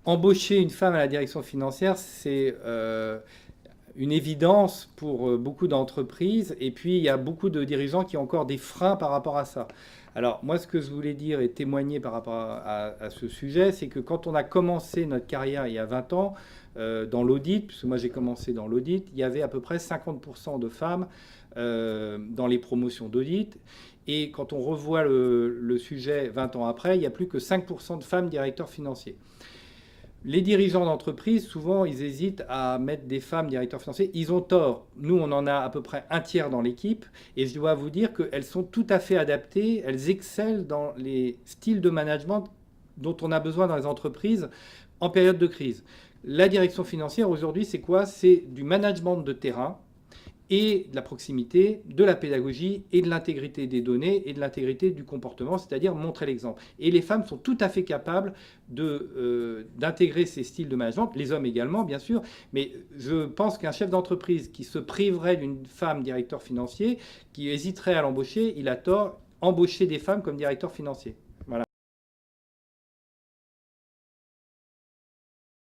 Embaucher une femme à la direction financière, c'est une évidence pour beaucoup d'entreprises. Et puis, il y a beaucoup de dirigeants qui ont encore des freins par rapport à ça. Alors, moi, ce que je voulais dire et témoigner par rapport à ce sujet, c'est que quand on a commencé notre carrière il y a 20 ans, dans l'audit, puisque moi j'ai commencé dans l'audit, il y avait à peu près 50% de femmes dans les promotions d'audit. Et quand on revoit le sujet 20 ans après, il n'y a plus que 5% de femmes directeurs financiers. Les dirigeants d'entreprise, souvent, ils hésitent à mettre des femmes directeurs financiers. Ils ont tort. Nous, on en a à peu près un tiers dans l'équipe. Et je dois vous dire qu'elles sont tout à fait adaptées. Elles excellent dans les styles de management dont on a besoin dans les entreprises en période de crise. La direction financière, aujourd'hui, c'est quoi? C'est du management de terrain et de la proximité, de la pédagogie et de l'intégrité des données et de l'intégrité du comportement, c'est-à-dire montrer l'exemple. Et les femmes sont tout à fait capables d'intégrer ces styles de management, les hommes également, bien sûr, mais je pense qu'un chef d'entreprise qui se priverait d'une femme directeur financier, qui hésiterait à l'embaucher, il a tort. Embaucher des femmes comme directeur financier.